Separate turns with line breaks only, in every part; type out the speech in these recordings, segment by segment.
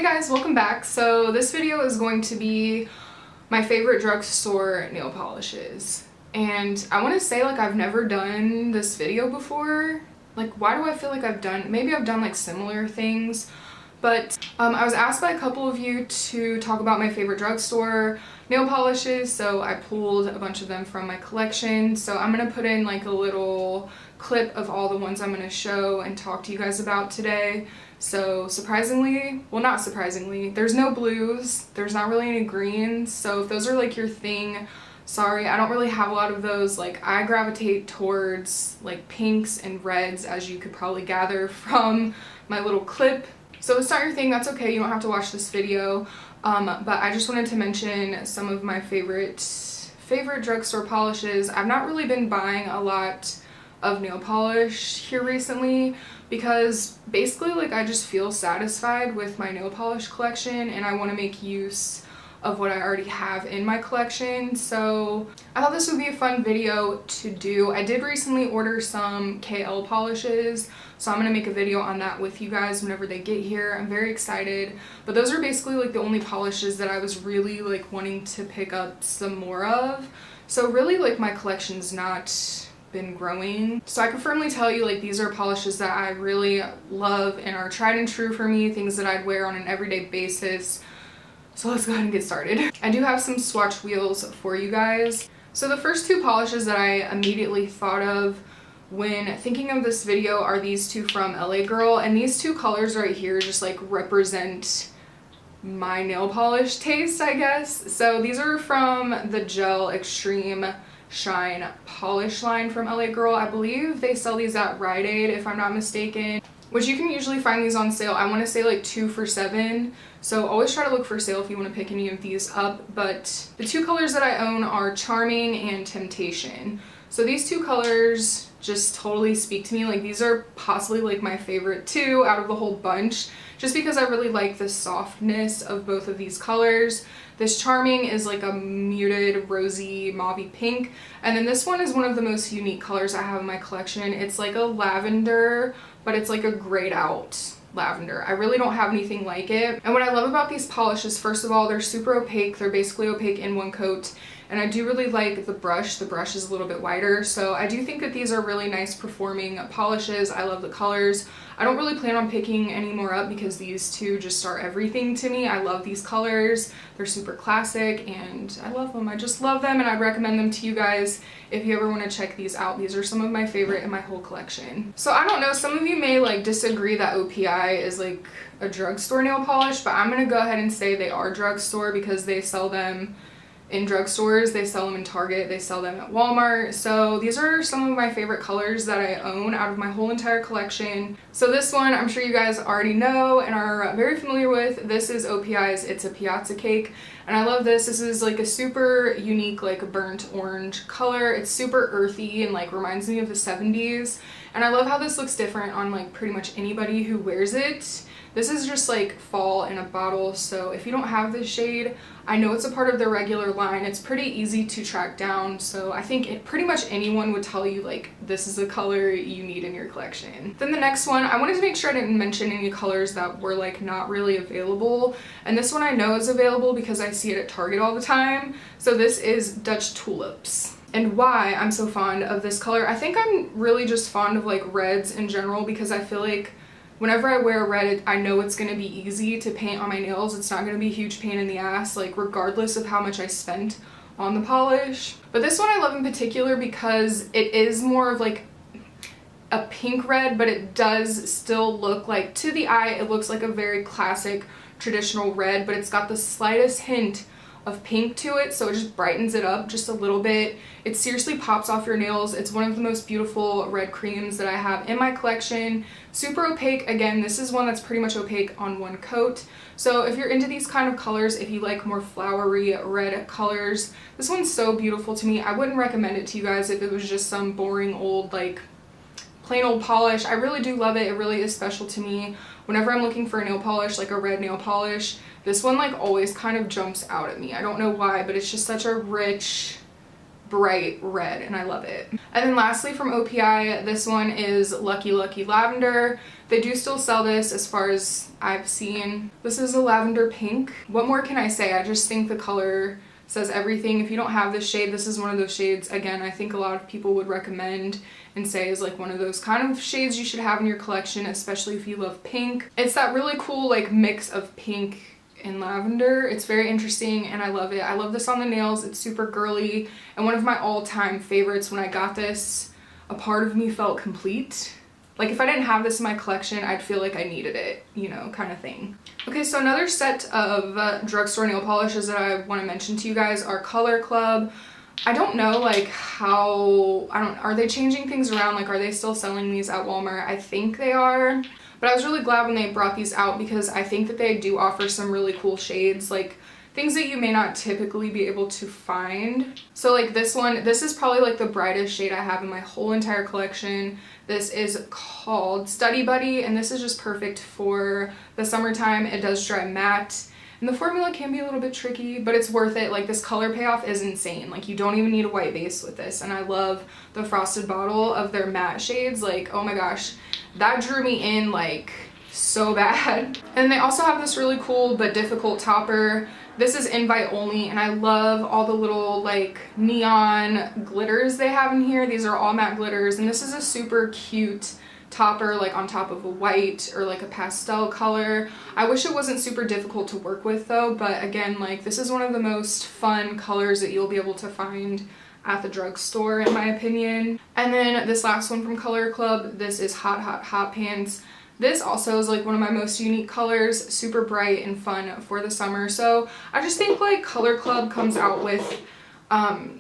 Hey guys, welcome back. So this video is going to be my favorite drugstore nail polishes. And I want to say, like, I've never done this video before. Like, why do I feel like maybe I've done like similar things, but I was asked by a couple of you to talk about my favorite drugstore nail polishes, so I pulled a bunch of them from my collection. So I'm gonna put in like a little clip of all the ones I'm gonna show and talk to you guys about today. So surprisingly, well, not surprisingly, there's no blues, there's not really any greens, so if those are like your thing, sorry, I don't really have a lot of those. Like, I gravitate towards like pinks and reds, as you could probably gather from my little clip. So if it's not your thing, that's okay, you don't have to watch this video, but I just wanted to mention some of my favorite drugstore polishes. I've not really been buying a lot of nail polish here recently because basically, like, I just feel satisfied with my nail polish collection and I want to make use of what I already have in my collection. So I thought this would be a fun video to do. I did recently order some KL polishes, so I'm gonna make a video on that with you guys whenever they get here. I'm very excited, but those are basically like the only polishes that I was really like wanting to pick up some more of. So really, like, my collection's not been growing. So I can firmly tell you, like, these are polishes that I really love and are tried and true for me, things that I'd wear on an everyday basis. So let's go ahead and get started. I do have some swatch wheels for you guys. So the first two polishes that I immediately thought of when thinking of this video are these two from LA Girl, and these two colors right here just like represent my nail polish taste, I guess. So these are from the Gel Extreme Shine polish line from LA Girl. I believe they sell these at Rite Aid, if I'm not mistaken, which you can usually find these on sale. I want to say like 2 for $7, so always try to look for sale if you want to pick any of these up. But the two colors that I own are Charming and Temptation. So these two colors just totally speak to me. Like, these are possibly like my favorite two out of the whole bunch, just because I really like the softness of both of these colors. This Charming is like a muted rosy mauvey pink, and then this one is one of the most unique colors I have in my collection. It's like a lavender, but it's like a grayed out lavender. I really don't have anything like it. And what I love about these polishes, first of all, they're super opaque. They're basically opaque in one coat. And I do really like the brush. The brush is a little bit wider. So I do think that these are really nice performing polishes. I love the colors. I don't really plan on picking any more up because these two just are everything to me. I love these colors. They're super classic and I love them. I just love them, and I'd recommend them to you guys if you ever want to check these out. These are some of my favorite in my whole collection. So I don't know, some of you may like disagree that OPI is like a drugstore nail polish, but I'm gonna go ahead and say they are drugstore because they sell them in drugstores, they sell them in Target, they sell them at Walmart. So these are some of my favorite colors that I own out of my whole entire collection. So this one, I'm sure you guys already know and are very familiar with. This is OPI's It's a Piazza Cake, and I love this. This is like a super unique, like a burnt orange color. It's super earthy and like reminds me of the 70s. And I love how this looks different on like pretty much anybody who wears it. This is just like fall in a bottle, so if you don't have this shade, I know it's a part of their regular line. It's pretty easy to track down, so I think pretty much anyone would tell you like this is a color you need in your collection. Then the next one, I wanted to make sure I didn't mention any colors that were like not really available, and this one I know is available because I see it at Target all the time. So this is Dutch Tulips. And why I'm so fond of this color, I think I'm really just fond of like reds in general because I feel like whenever I wear red, I know it's going to be easy to paint on my nails. It's not going to be a huge pain in the ass, like regardless of how much I spent on the polish. But this one I love in particular because it is more of like a pink red, but it does still look like, to the eye, it looks like a very classic traditional red, but it's got the slightest hint of pink to it, so it just brightens it up just a little bit. It seriously pops off your nails. It's one of the most beautiful red creams that I have in my collection. Super opaque. Again, this is one that's pretty much opaque on one coat. So if you're into these kind of colors, if you like more flowery red colors, this one's so beautiful to me. I wouldn't recommend it to you guys if it was just some boring old like plain old polish. I really do love it. It really is special to me. Whenever I'm looking for a nail polish, like a red nail polish, this one like always kind of jumps out at me. I don't know why, but it's just such a rich, bright red, and I love it. And then lastly from OPI, this one is Lucky Lucky Lavender. They do still sell this as far as I've seen. This is a lavender pink. What more can I say? I just think the color says everything. If you don't have this shade, this is one of those shades, again, I think a lot of people would recommend and say is like one of those kind of shades you should have in your collection, especially if you love pink. It's that really cool like mix of pink and lavender. It's very interesting and I love it. I love this on the nails. It's super girly and one of my all-time favorites. When I got this, a part of me felt complete. Like if I didn't have this in my collection, I'd feel like I needed it, you know, kind of thing. Okay, so another set of drugstore nail polishes that I want to mention to you guys are Color Club. I don't know like how, are they changing things around? Like are they still selling these at Walmart? I think they are. But I was really glad when they brought these out because I think that they do offer some really cool shades, like things that you may not typically be able to find. So like this one, this is probably like the brightest shade I have in my whole entire collection. This is called Study Buddy and this is just perfect for the summertime. It does dry matte and the formula can be a little bit tricky, but it's worth it. Like this color payoff is insane. Like you don't even need a white base with this. And I love the frosted bottle of their matte shades. Like, oh my gosh, that drew me in like so bad. And they also have this really cool but difficult topper. This is invite only and I love all the little like neon glitters they have in here. These are all matte glitters and this is a super cute topper like on top of a white or like a pastel color. I wish it wasn't super difficult to work with though, but again, like this is one of the most fun colors that you'll be able to find at the drugstore in my opinion. And then this last one from Color Club, this is Hot Hot Hot Pants. This also is like one of my most unique colors, super bright and fun for the summer. So I just think like Color Club comes out with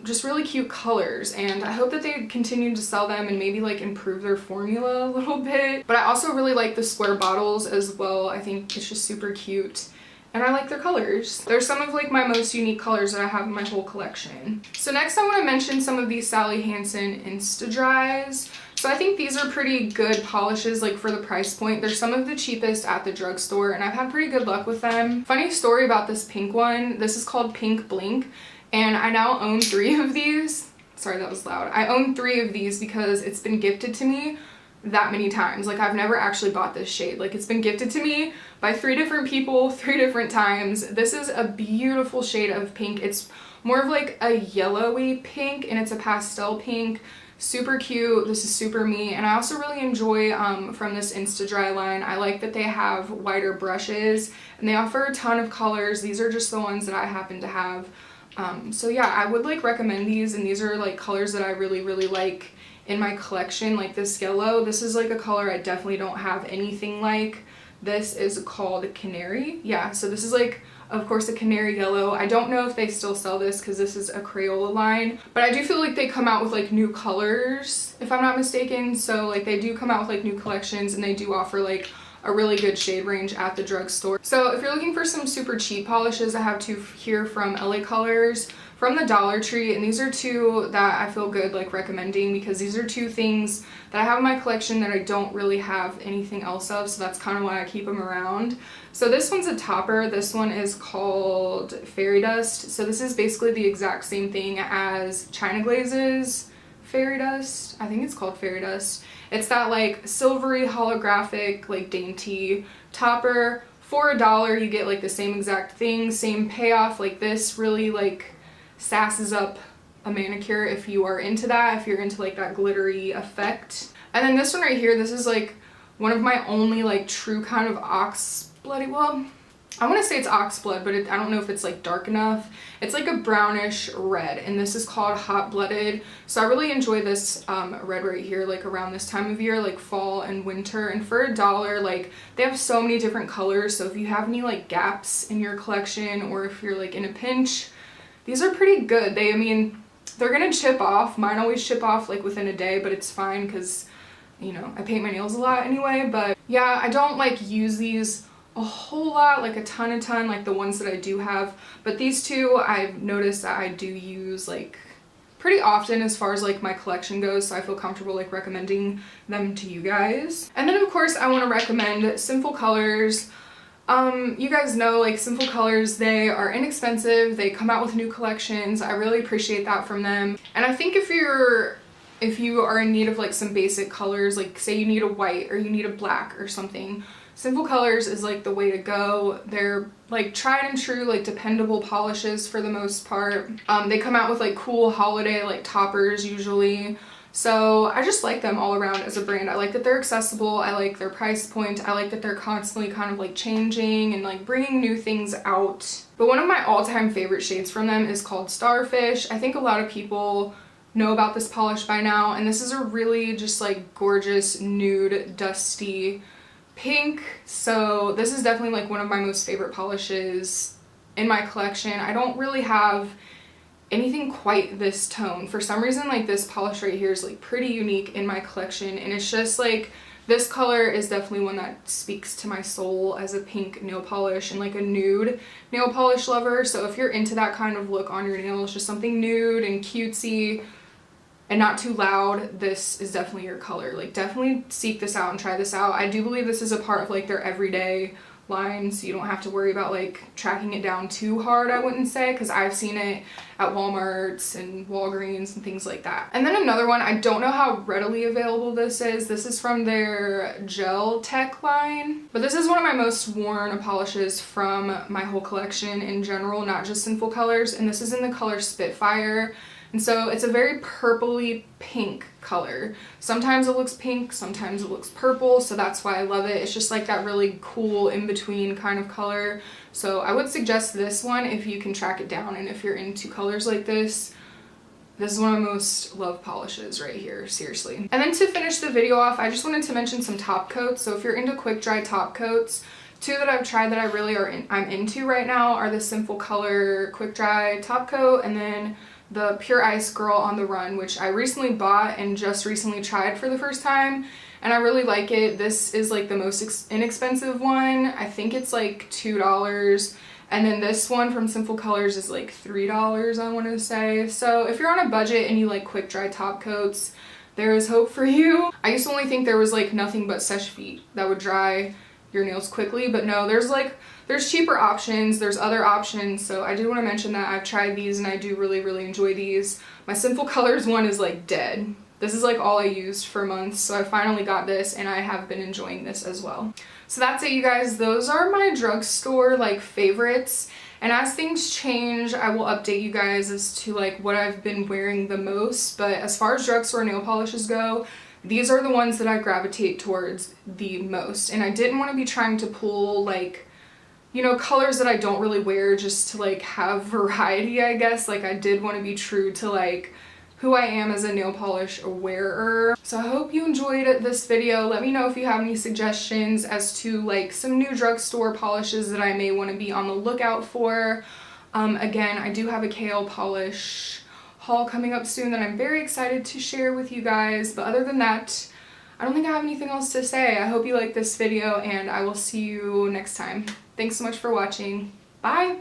just really cute colors and I hope that they continue to sell them and maybe like improve their formula a little bit. But I also really like the square bottles as well. I think it's just super cute and I like their colors. They're some of like my most unique colors that I have in my whole collection. So next I want to mention some of these Sally Hansen Insta Dries. So I think these are pretty good polishes like for the price point. They're some of the cheapest at the drugstore and I've had pretty good luck with them. Funny story about this pink one. This is called Pink Blink and I now own 3 of these. Sorry, that was loud. I own 3 of these because it's been gifted to me that many times. Like I've never actually bought this shade. Like it's been gifted to me by 3 different people 3 different times. This is a beautiful shade of pink. It's more of like a yellowy pink and it's a pastel pink. Super cute. This is super me. And I also really enjoy from this Insta Dry line, I like that they have wider brushes and they offer a ton of colors. These are just the ones that I happen to have. So yeah, I would like recommend these and these are like colors that I really like in my collection. Like this yellow, this is like a color I definitely don't have anything like. This is called Canary. Yeah, so this is like of course a canary yellow. I don't know if they still sell this because this is a Crayola line, but I do feel like they come out with like new colors if I'm not mistaken. So like they do come out with like new collections and they do offer like a really good shade range at the drugstore. So if you're looking for some super cheap polishes, I have 2 here from LA Colors from the Dollar Tree, and these are 2 that I feel good like recommending because these are 2 things that I have in my collection that I don't really have anything else of, so that's kind of why I keep them around. So this one's a topper. This one is called Fairy Dust. So this is basically the exact same thing as China Glaze's Fairy Dust. I think it's called Fairy Dust. It's that like silvery holographic like dainty topper. For $1 you get like the same exact thing, same payoff. Like this really like sasses up a manicure if you are into that, if you're into like that glittery effect. And then this one right here, this is like one of my only like true kind of ox bloody, well, I want to say it's oxblood, but I don't know if it's like dark enough. It's like a brownish red, and this is called Hot Blooded. So I really enjoy this red right here, like around this time of year, like fall and winter. And for $1, like they have so many different colors. So if you have any like gaps in your collection, or if you're like in a pinch, these are pretty good. I mean, they're gonna chip off. Mine always chip off like within a day, but it's fine because, you know, I paint my nails a lot anyway. But yeah, I don't like use these a whole lot, like a ton, like the ones that I do have, but these 2 I've noticed that I do use like pretty often as far as like my collection goes, so I feel comfortable like recommending them to you guys. And then of course I want to recommend Sinful Colors. You guys know, like, Sinful colors, they are inexpensive, they come out with new collections. I really appreciate that from them. And I think if you are in need of like some basic colors, like say you need a white or you need a black or something, Sinful colors is like the way to go. They're like tried and true, like dependable polishes for the most part. They come out with like cool holiday like toppers usually. So I just like them all around as a brand. I like that they're accessible. I like their price point. I like that they're constantly kind of like changing and like bringing new things out. But one of my all-time favorite shades from them is called Starfish. I think a lot of people know about this polish by now, and this is a really just like gorgeous nude dusty pink. So this is definitely like one of my most favorite polishes in my collection. I don't really have anything quite this tone. For some reason, like this polish right here is like pretty unique in my collection, and it's just like this color is definitely one that speaks to my soul as a pink nail polish and like a nude nail polish lover. So if you're into that kind of look on your nails, just something nude and cutesy and not too loud, this is definitely your color. Like definitely seek this out and try this out. I do believe this is a part of like their everyday line, so you don't have to worry about like tracking it down too hard, I wouldn't say, because I've seen it at Walmart's and Walgreens and things like that. And then another one, I don't know how readily available this is. This is from their Gel Tech line, but this is one of my most worn polishes from my whole collection in general, not just Sinful colors, and this is in the color Spitfire. And so it's a very purpley pink color. Sometimes it looks pink, sometimes it looks purple, so that's why I love it. It's just like that really cool in-between kind of color. So I would suggest this one if you can track it down, and if you're into colors like this. This is one of my most loved polishes right here, seriously. And then to finish the video off, I just wanted to mention some top coats. So if you're into quick dry top coats, two that I've tried that I really I'm into right now are the Sinful color quick dry top coat, and then the Pure Ice Girl on the Run, which I recently bought and just recently tried for the first time, and I really like it. This is like the most inexpensive one. I think it's like $2, and then this one from Sinful Colors is like $3, I want to say. So if you're on a budget and you like quick dry top coats, there is hope for you. I used to only think there was like nothing but Seche Vite that would dry your nails quickly, but no, there's cheaper options, there's other options. So I did want to mention that I've tried these and I do really enjoy these. My Sinful Colors one is like dead. This is like all I used for months, so I finally got this and I have been enjoying this as well. So that's it, you guys. Those are my drugstore like favorites, and as things change I will update you guys as to like what I've been wearing the most. But as far as drugstore nail polishes go, these are the ones that I gravitate towards the most. And I didn't want to be trying to pull like, you know, colors that I don't really wear just to like have variety, I guess. Like I did want to be true to like who I am as a nail polish wearer. So I hope you enjoyed this video. Let me know if you have any suggestions as to like some new drugstore polishes that I may want to be on the lookout for. Again, I do have a kale polish haul coming up soon that I'm very excited to share with you guys. But other than that, I don't think I have anything else to say. I hope you liked this video, and I will see you next time. Thanks so much for watching. Bye!